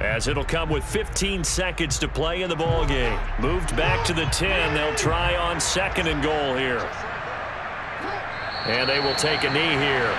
as it'll come with 15 seconds to play in the ball game. Moved back to the 10. They'll try on 2nd and goal here. And they will take a knee here.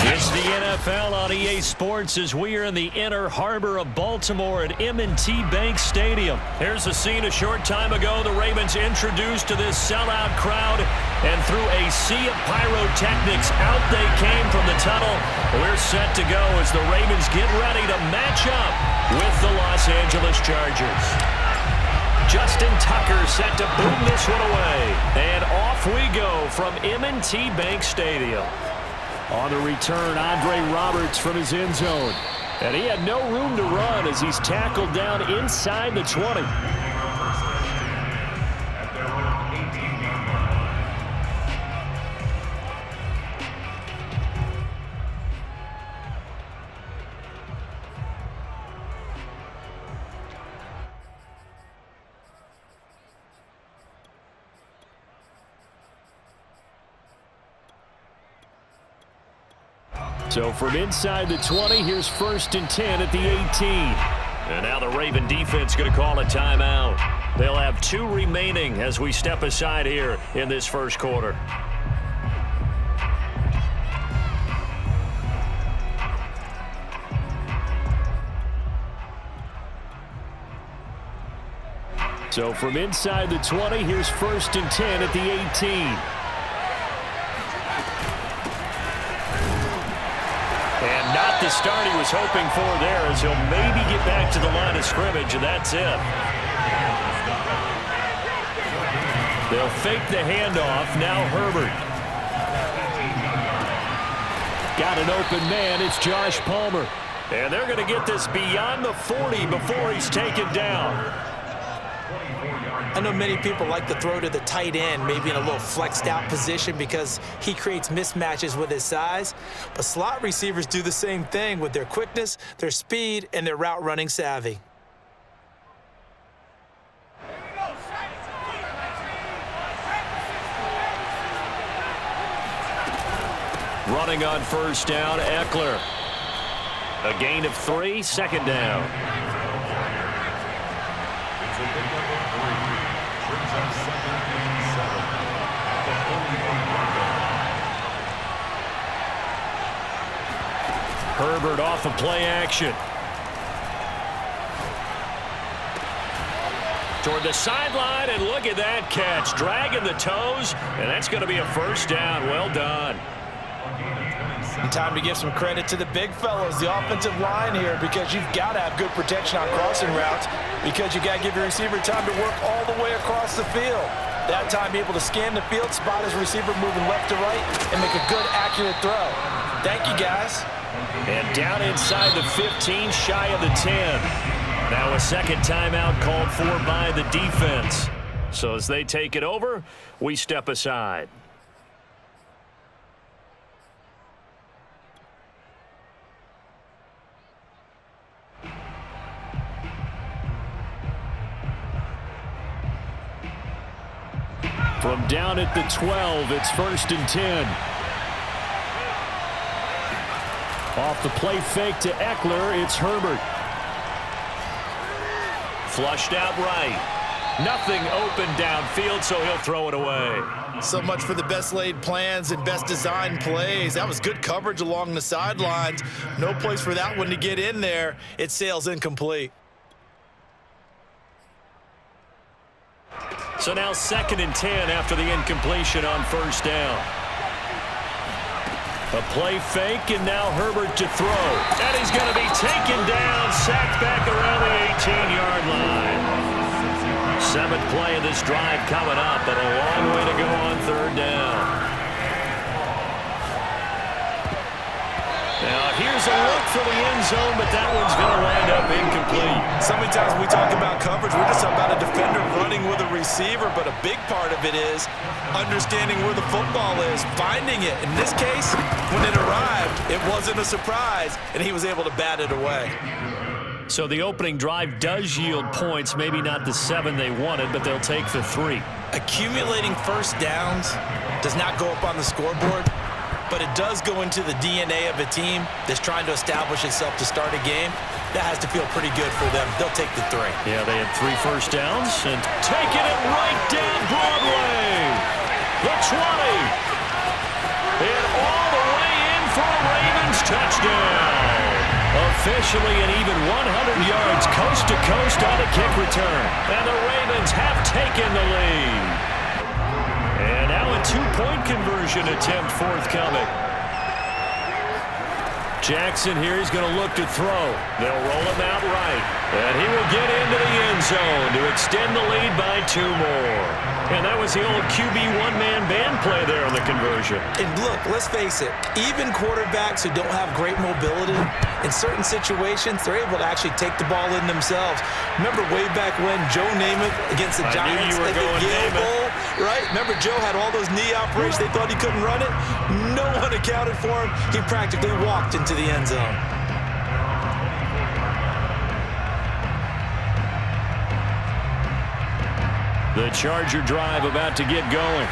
It's the NFL on EA Sports as we are in the inner harbor of Baltimore at M&T Bank Stadium. Here's a scene a short time ago. The Ravens introduced to this sellout crowd, and through a sea of pyrotechnics, out they came from the tunnel. We're set to go as the Ravens get ready to match up with the Los Angeles Chargers. Justin Tucker set to boom this one away. And off we go from M&T Bank Stadium. On the return, Andre Roberts from his end zone. And he had no room to run as he's tackled down inside the 20. So from inside the 20, here's 1st and 10 at the 18. And now the Raven defense going to call a timeout. They'll have 2 remaining as we step aside here in this first quarter. So from inside the 20, here's 1st and 10 at the 18. And not the start he was hoping for there, as he'll maybe get back to the line of scrimmage, and that's it. They'll fake the handoff. Now Herbert. Got an open man. It's Josh Palmer. And they're going to get this beyond the 40 before he's taken down. I know many people like to throw to the tight end, maybe in a little flexed out position because he creates mismatches with his size. But slot receivers do the same thing with their quickness, their speed, and their route running savvy. Running on 1st down, Eckler. A gain of 3, 2nd down. Herbert off of play action. Toward the sideline, and look at that catch. Dragging the toes, and that's going to be a 1st down. Well done. And time to give some credit to the big fellas, the offensive line here, because you've got to have good protection on crossing routes, because you got to give your receiver time to work all the way across the field. That time, be able to scan the field, spot his receiver moving left to right, and make a good, accurate throw. Thank you, guys. And down inside the 15, shy of the 10. Now a 2nd timeout called for by the defense. So as they take it over, we step aside. From down at the 12, it's 1st and 10. Off the play fake to Eckler, it's Herbert. Flushed out right. Nothing open downfield, so he'll throw it away. So much for the best laid plans and best designed plays. That was good coverage along the sidelines. No place for that one to get in there. It sails incomplete. So now 2nd and 10 after the incompletion on 1st down. A play fake, and now Herbert to throw. And he's going to be taken down, sacked back around the 18-yard line. 7th play of this drive coming up, but a long way to go on 3rd down. Now here's a look for the end zone, but that one's going to wind up incomplete. So many times when we talk about coverage, we're just about a defender running with a receiver, but a big part of it is understanding where the football is, finding it. In this case, when it arrived, it wasn't a surprise, and he was able to bat it away. So the opening drive does yield points, maybe not the 7 they wanted, but they'll take the 3. Accumulating 1st downs does not go up on the scoreboard, but it does go into the DNA of a team that's trying to establish itself to start a game. That has to feel pretty good for them. They'll take the 3. Yeah, they had 3 1st downs and taking it right down Broadway. The 20. And all the way in for a Ravens touchdown. Officially an even 100 yards coast to coast on a kick return. And the Ravens have taken the lead. And now a 2-point conversion attempt forthcoming. Jackson here is going to look to throw. They'll roll him out right. And he will get into the end zone to extend the lead by 2 more. And that was the old QB one-man band play there on the conversion. And look, let's face it, even quarterbacks who don't have great mobility, in certain situations, they're able to actually take the ball in themselves. Remember way back when Joe Namath against the Giants at the Yale Bowl, right? Remember Joe had all those knee operations. They thought he couldn't run it. No one accounted for him. He practically walked into the end zone. The Charger drive about to get going.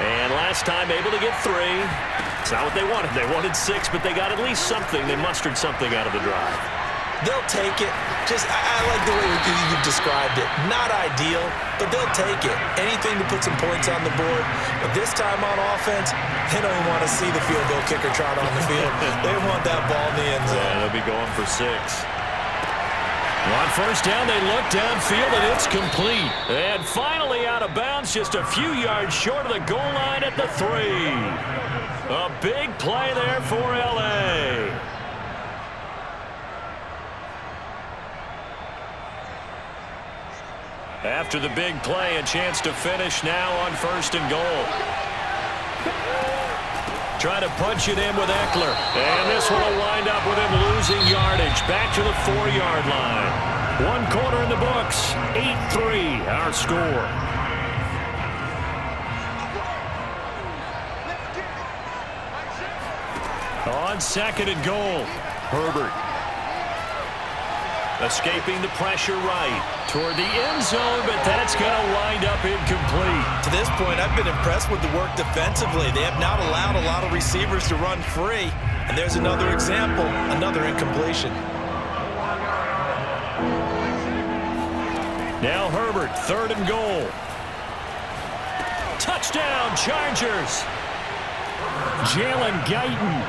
And last time able to get 3. It's not what they wanted. They wanted 6, but they got at least something. They mustered something out of the drive. They'll take it. I like the way you've described it. Not ideal, but they'll take it. Anything to put some points on the board. But this time on offense, they don't even want to see the field goal kicker trot on the field. They want that ball in the end zone. Yeah, they'll be going for 6. On first down, they look downfield, and it's complete. And finally out of bounds, just a few yards short of the goal line at the 3. A big play there for L.A. After the big play, a chance to finish now on first and goal. Trying to punch it in with Eckler. And this one will wind up with him losing yardage. Back to the 4-yard line. 1 quarter in the books. 8-3 our score. On second and goal, Herbert. Escaping the pressure right toward the end zone, but that's going to wind up incomplete. To this point, I've been impressed with the work defensively. They have not allowed a lot of receivers to run free. And there's another example, another incompletion. Now Herbert, 3rd and goal. Touchdown, Chargers. Jalen Guyton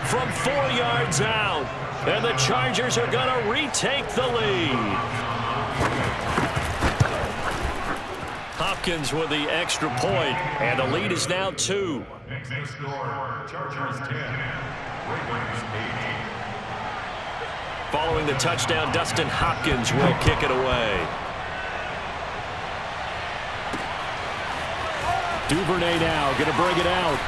from 4 yards out. And the Chargers are going to retake the lead. Hopkins with the extra point, and the lead is now 2. Next score, Chargers 10, Ravens 8. Following the touchdown, Dustin Hopkins will kick it away. Duvernay now going to bring it out.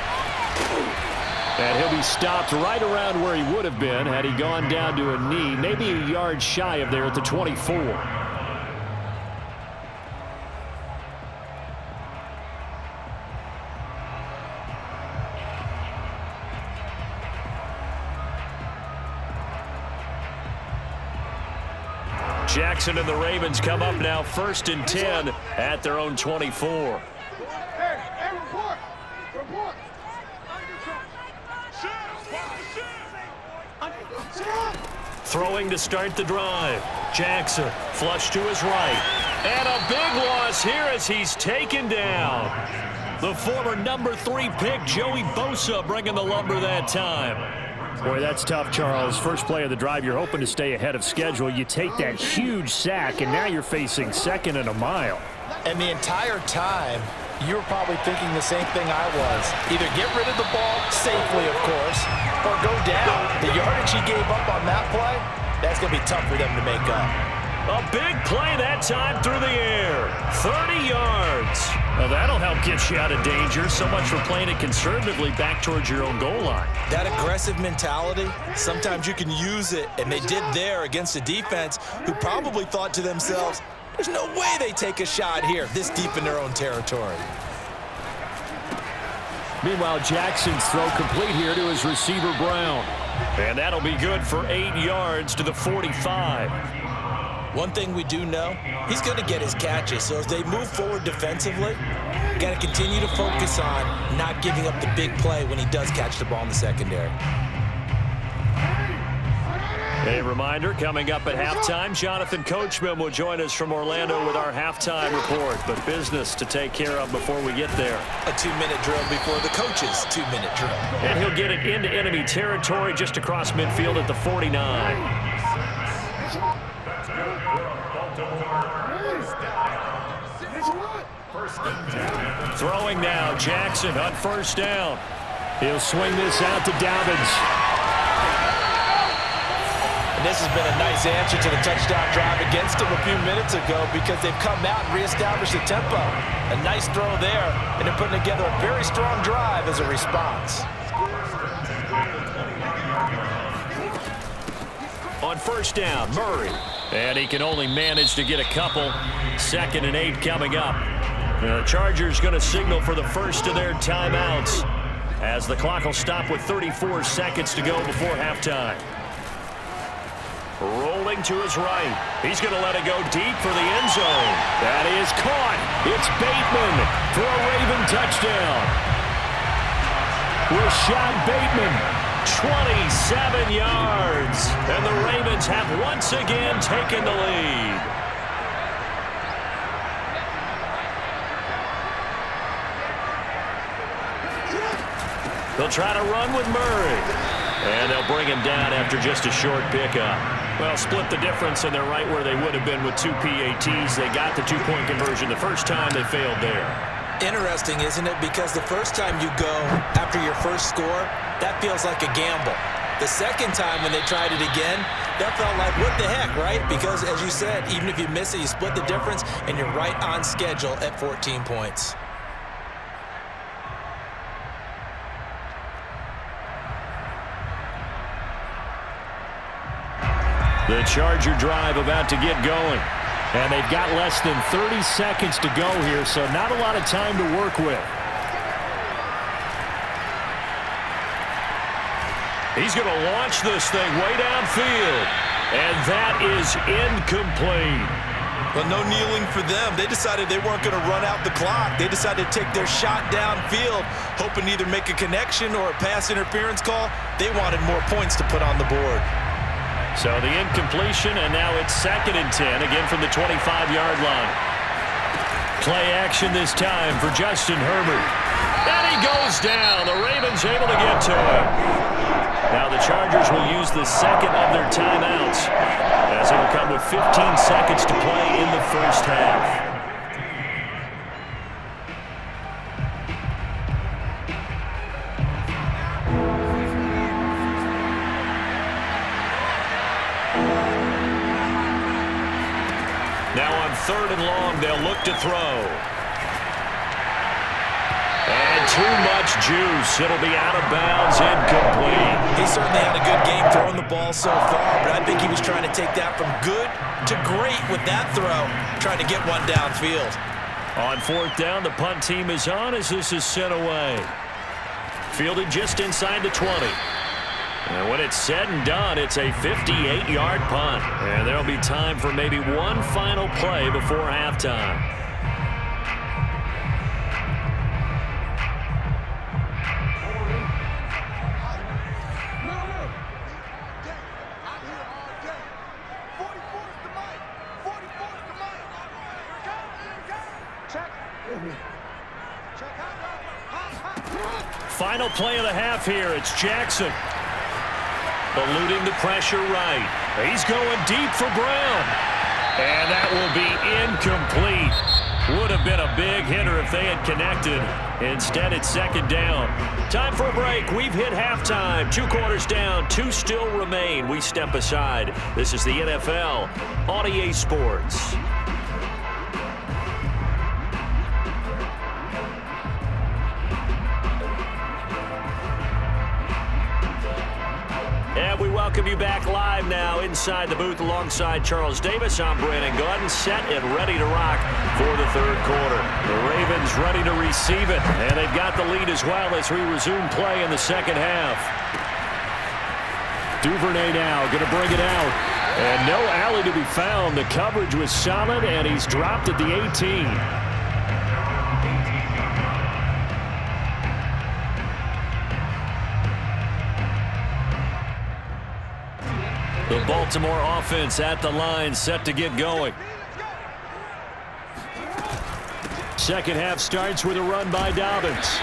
And he'll be stopped right around where he would have been had he gone down to a knee, maybe a yard shy of there at the 24. Jackson and the Ravens come up now 1st and 10 at their own 24. Throwing to start the drive. Jackson flush to his right. And a big loss here as he's taken down. The former number 3 pick, Joey Bosa, bringing the lumber that time. Boy, that's tough, Charles. First play of the drive, you're hoping to stay ahead of schedule. You take that huge sack, and now you're facing 2nd and a mile. And the entire time, you were probably thinking the same thing I was. Either get rid of the ball safely, of course, or go down. The yardage he gave up on that play, that's going to be tough for them to make up. A big play that time through the air. 30 yards. Well, that'll help get you out of danger. So much for playing it conservatively back towards your own goal line. That aggressive mentality, sometimes you can use it, and they did there against a defense who probably thought to themselves, there's no way they take a shot here this deep in their own territory. Meanwhile, Jackson's throw complete here to his receiver, Brown. And that'll be good for 8 yards to the 45. One thing we do know, he's going to get his catches. So as they move forward defensively, got to continue to focus on not giving up the big play when he does catch the ball in the secondary. A reminder, coming up at halftime, Jonathan Coachman will join us from Orlando with our halftime report. But business to take care of before we get there. A 2-minute drill before the coach's 2-minute drill. And he'll get it into enemy territory just across midfield at the 49. Throwing now, Jackson on first down. He'll swing this out to Dobbins. And this has been a nice answer to the touchdown drive against them a few minutes ago because they've come out and reestablished the tempo. A nice throw there, and they're putting together a very strong drive as a response. On first down, Murray. And he can only manage to get a couple. 2nd and 8 coming up. The Chargers going to signal for the first of their timeouts as the clock will stop with 34 seconds to go before halftime. Rolling to his right. He's going to let it go deep for the end zone. That is caught. It's Bateman for a Raven touchdown. Rashad Bateman, 27 yards. And the Ravens have once again taken the lead. They'll try to run with Murray. And they'll bring him down after just a short pickup. Well, split the difference, and they're right where they would have been with 2 PATs. They got the two-point conversion the first time. They failed there. Interesting, isn't it? Because the first time you go after your first score, that feels like a gamble. The second time when they tried it again, that felt like, what the heck, right? Because, as you said, even if you miss it, you split the difference, and you're right on schedule at 14 points. The Charger drive about to get going. And they've got less than 30 seconds to go here, so not a lot of time to work with. He's going to launch this thing way downfield. And that is incomplete. Well, no kneeling for them. They decided they weren't going to run out the clock. They decided to take their shot downfield, hoping to either make a connection or a pass interference call. They wanted more points to put on the board. So the incompletion, and now it's 2nd and 10, again from the 25-yard line. Play action this time for Justin Herbert. And he goes down. The Ravens able to get to him. Now the Chargers will use the second of their timeouts, as it will come with 15 seconds to play in the first half. Now on 3rd and long, they'll look to throw. And too much juice. It'll be out of bounds, incomplete. He certainly had a good game throwing the ball so far, but I think he was trying to take that from good to great with that throw, trying to get one downfield. On 4th down, the punt team is on as this is sent away. Fielded just inside the 20. And when it's said and done, it's a 58-yard punt. And there'll be time for maybe one final play before halftime. Final play of the half here. It's Jackson. Eluding the pressure right. He's going deep for Brown. And that will be incomplete. Would have been a big hitter if they had connected. Instead, it's 2nd down. Time for a break. We've hit halftime. 2 quarters down. 2 still remain. We step aside. This is the NFL on EA Sports. And we welcome you back live now inside the booth alongside Charles Davis. I'm Brandon Gordon, set and ready to rock for the 3rd quarter. The Ravens ready to receive it, and they've got the lead as well as we resume play in the 2nd half. Duvernay now going to bring it out. And no alley to be found. The coverage was solid, and he's dropped at the 18. The Baltimore offense at the line, set to get going. 2nd half starts with a run by Dobbins.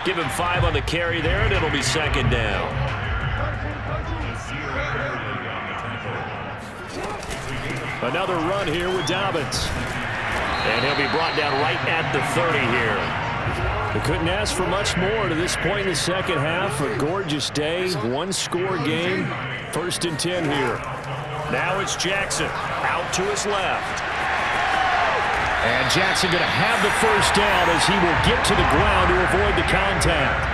Give him 5 on the carry there, and it'll be 2nd down. Another run here with Dobbins. And he'll be brought down right at the 30 here. They couldn't ask for much more to this point in the 2nd half. A gorgeous day, 1-score game. 1st and 10 here. Now it's Jackson out to his left. And Jackson going to have the 1st down as he will get to the ground to avoid the contact.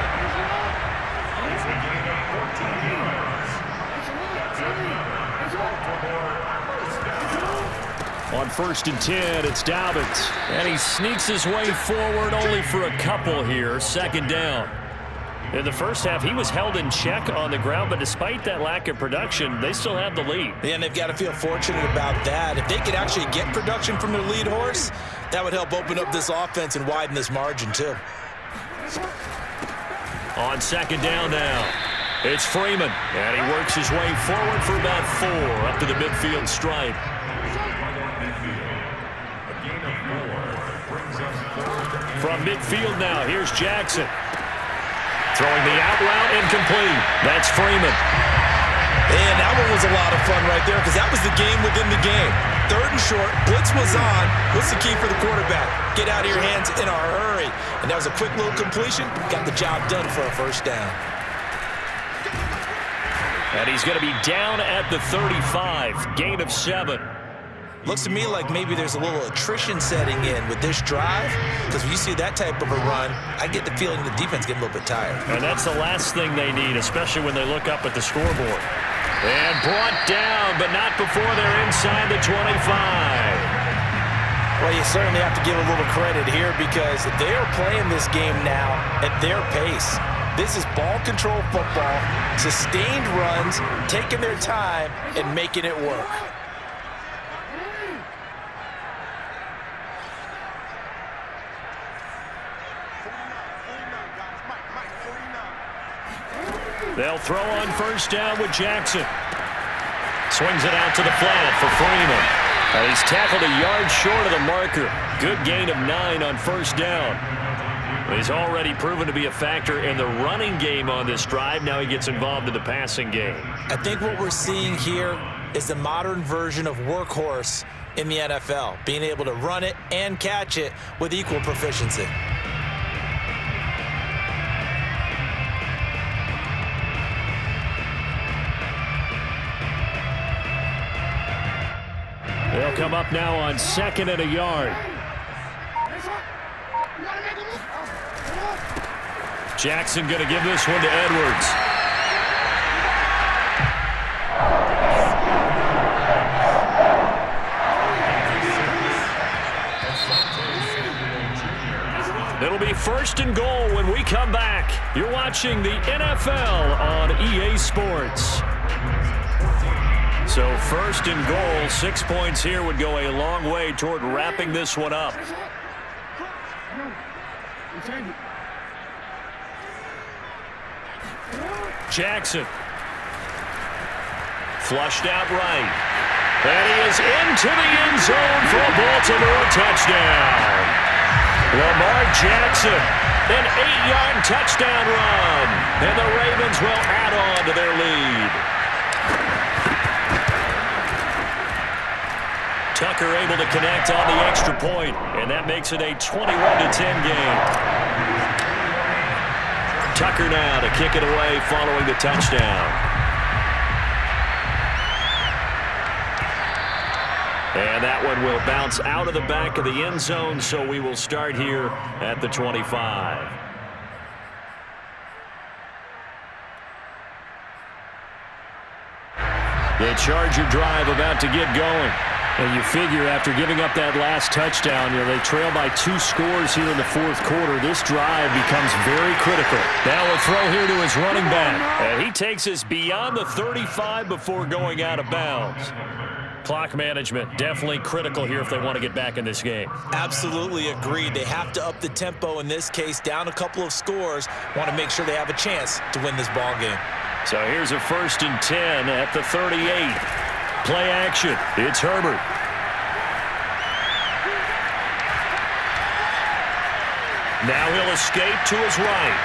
On 1st and 10, it's Dobbins. And he sneaks his way forward only for a couple here. 2nd down. In the first half, he was held in check on the ground, but despite that lack of production, they still have the lead. Yeah, and they've got to feel fortunate about that. If they could actually get production from their lead horse, that would help open up this offense and widen this margin, too. On second down now, it's Freeman, and he works his way forward for about 4 up to the midfield stripe. From midfield now, here's Jackson. Throwing the out route, incomplete. That's Freeman. And that one was a lot of fun right there because that was the game within the game. 3rd and short, blitz was on. What's the key for the quarterback? Get out of your hands in a hurry. And that was a quick little completion. Got the job done for a first down. And he's going to be down at the 35. Gain of 7. Looks to me like maybe there's a little attrition setting in with this drive because when you see that type of a run, I get the feeling the defense getting a little bit tired. And that's the last thing they need, especially when they look up at the scoreboard. And brought down, but not before they're inside the 25. Well, you certainly have to give a little credit here because they are playing this game now at their pace. This is ball control football, sustained runs, taking their time and making it work. They'll throw on first down with Jackson. Swings it out to the flat for Freeman. And he's tackled a yard short of the marker. Good gain of 9 on first down. He's already proven to be a factor in the running game on this drive. Now he gets involved in the passing game. I think what we're seeing here is the modern version of workhorse in the NFL, being able to run it and catch it with equal proficiency. They'll come up now on 2nd and a yard. Jackson going to give this one to Edwards. It'll be 1st and goal when we come back. You're watching the NFL on EA Sports. So 1st and goal, 6 points here would go a long way toward wrapping this one up. Jackson. Flushed out right. And he is into the end zone for a Baltimore touchdown. Lamar Jackson, an 8-yard touchdown run. And the Ravens will add on to their lead. Tucker able to connect on the extra point, and that makes it a 21-10 game. Tucker now to kick it away following the touchdown. And that one will bounce out of the back of the end zone, so we will start here at the 25. The Charger drive about to get going. And you figure after giving up that last touchdown, they trail by 2 scores here in the 4th quarter. This drive becomes very critical. Now a throw here to his running back. And he takes us beyond the 35 before going out of bounds. Clock management definitely critical here if they want to get back in this game. Absolutely agreed. They have to up the tempo in this case, down a couple of scores. Want to make sure they have a chance to win this ball game. So here's a 1st and 10 at the 38. Play action. It's Herbert. Now he'll escape to his right.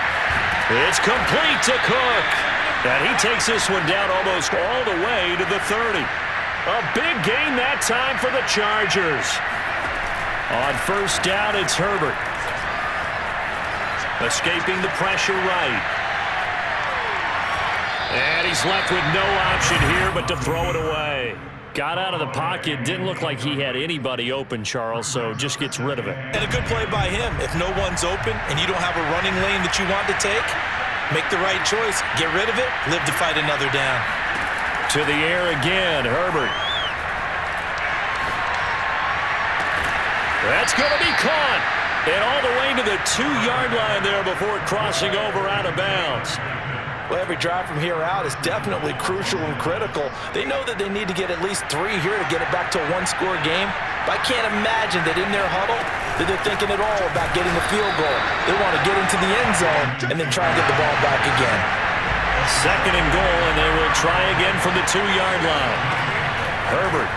It's complete to Cook. And he takes this one down almost all the way to the 30. A big gain that time for the Chargers. On first down, it's Herbert. Escaping the pressure right. And he's left with no option here but to throw it away. Got out of the pocket. Didn't look like he had anybody open, Charles, so just gets rid of it. And a good play by him. If no one's open and you don't have a running lane that you want to take, make the right choice. Get rid of it. Live to fight another down. To the air again, Herbert. That's going to be caught. And all the way to the 2-yard line there before crossing over out of bounds. Well, every drive from here out is definitely crucial and critical. They know that they need to get at least 3 here to get it back to a 1-score game. But I can't imagine that in their huddle, that they're thinking at all about getting a field goal. They want to get into the end zone and then try and get the ball back again. Second and goal, and they will try again from the 2-yard line. Herbert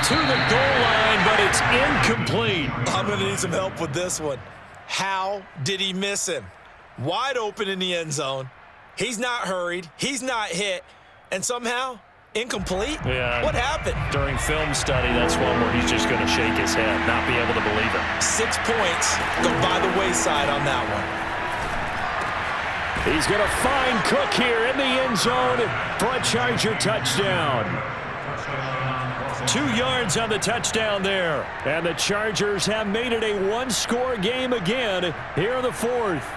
to the goal line, but it's incomplete. I'm going to need some help with this one. How did he miss him? Wide open in the end zone. He's not hurried. He's not hit. And somehow, incomplete? Yeah. What happened? During film study, that's one where he's just going to shake his head, not be able to believe it. 6 points go by the wayside on that one. He's going to find Cook here in the end zone for a Charger touchdown. 2 yards on the touchdown there. And the Chargers have made it a one-score game again here in the fourth.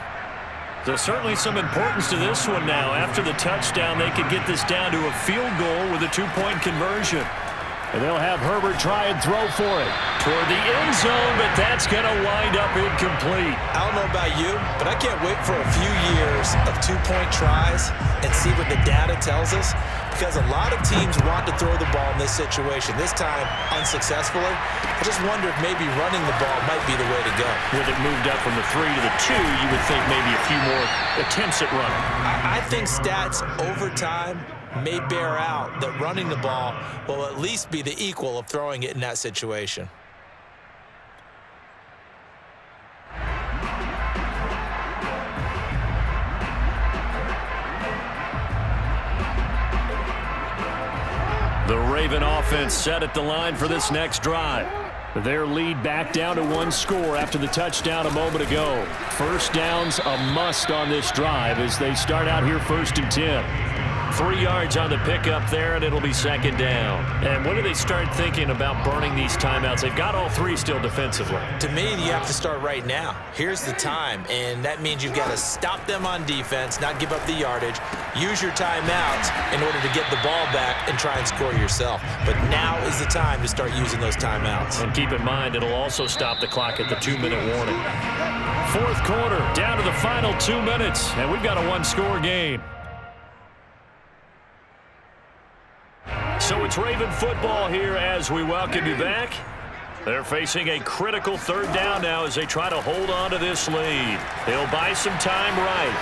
There's certainly some importance to this one now. After the touchdown, they could get this down to a field goal with a 2-point conversion. And they'll have Herbert try and throw for it toward the end zone, but that's going to wind up incomplete. I don't know about you, but I can't wait for a few years of 2-point tries and see what the data tells us, because a lot of teams want to throw the ball in this situation. This time, unsuccessfully. I just wonder if maybe running the ball might be the way to go. With it moved up from the 3 to the 2, you would think maybe a few more attempts at running. I think stats over time may bear out that running the ball will at least be the equal of throwing it in that situation. The Raven offense set at the line for this next drive. Their lead back down to 1 score after the touchdown a moment ago. First down's a must on this drive as they start out here 1st and 10. 3 yards on the pickup there, and it'll be 2nd down. And when do they start thinking about burning these timeouts? They've got all 3 still defensively. To me, you have to start right now. Here's the time, and that means you've got to stop them on defense, not give up the yardage, use your timeouts in order to get the ball back and try and score yourself. But now is the time to start using those timeouts. And keep in mind, it'll also stop the clock at the 2-minute warning. 4th quarter, down to the final 2 minutes, and we've got a 1-score game. So it's Raven football here as we welcome you back. They're facing a critical 3rd down now as they try to hold on to this lead. They'll buy some time right.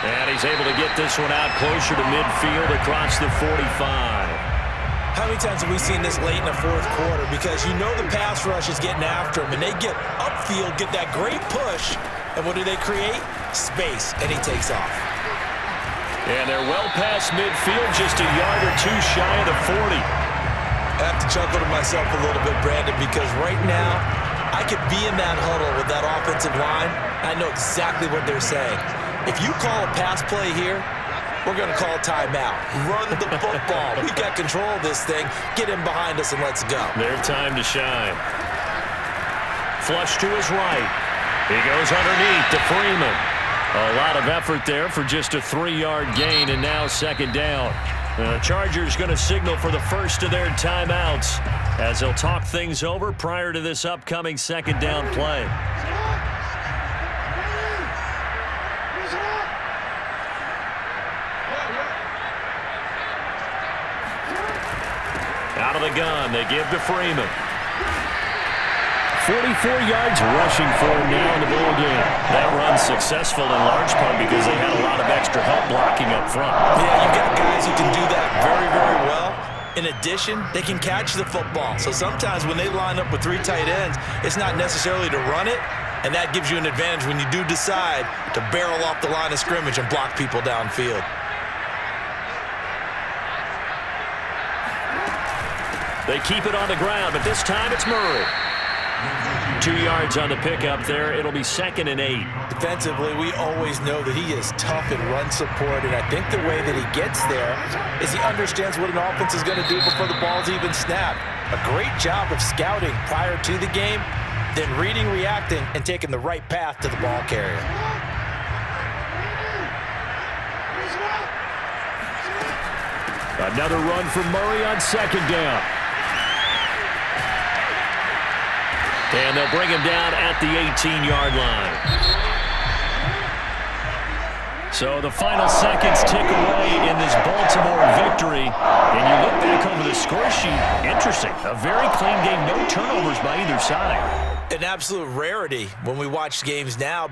And he's able to get this one out closer to midfield across the 45. How many times have we seen this late in the 4th quarter? Because you know the pass rush is getting after him, and they get upfield, get that great push, and what do they create? Space, and he takes off. And they're well past midfield, just a yard or 2 shy of the 40. I have to chuckle to myself a little bit, Brandon, because right now I could be in that huddle with that offensive line. I know exactly what they're saying. If you call a pass play here, we're going to call a timeout. Run the football. We've got control of this thing. Get in behind us and let's go. Their time to shine. Flush to his right. He goes underneath to Freeman. A lot of effort there for just a 3-yard gain, and now 2nd down. The Chargers going to signal for the first of their timeouts as they'll talk things over prior to this upcoming 2nd down play. Out of the gun, they give to Freeman. 44 yards rushing for him now in the ball game. That run's successful in large part because they had a lot of extra help blocking up front. Yeah, you've got guys who can do that very, very well. In addition, they can catch the football. So sometimes when they line up with 3 tight ends, it's not necessarily to run it, and that gives you an advantage when you do decide to barrel off the line of scrimmage and block people downfield. They keep it on the ground, but this time it's Murray. 2 yards on the pickup there. It'll be 2nd and 8. Defensively, we always know that he is tough in run support, and I think the way that he gets there is he understands what an offense is going to do before the ball's even snapped. A great job of scouting prior to the game, then reading, reacting, and taking the right path to the ball carrier. Another run from Murray on 2nd down. And they'll bring him down at the 18-yard line. So the final seconds tick away in this Baltimore victory. And you look back over the score sheet, interesting. A very clean game, no turnovers by either side. an absolute rarity when we watch games now.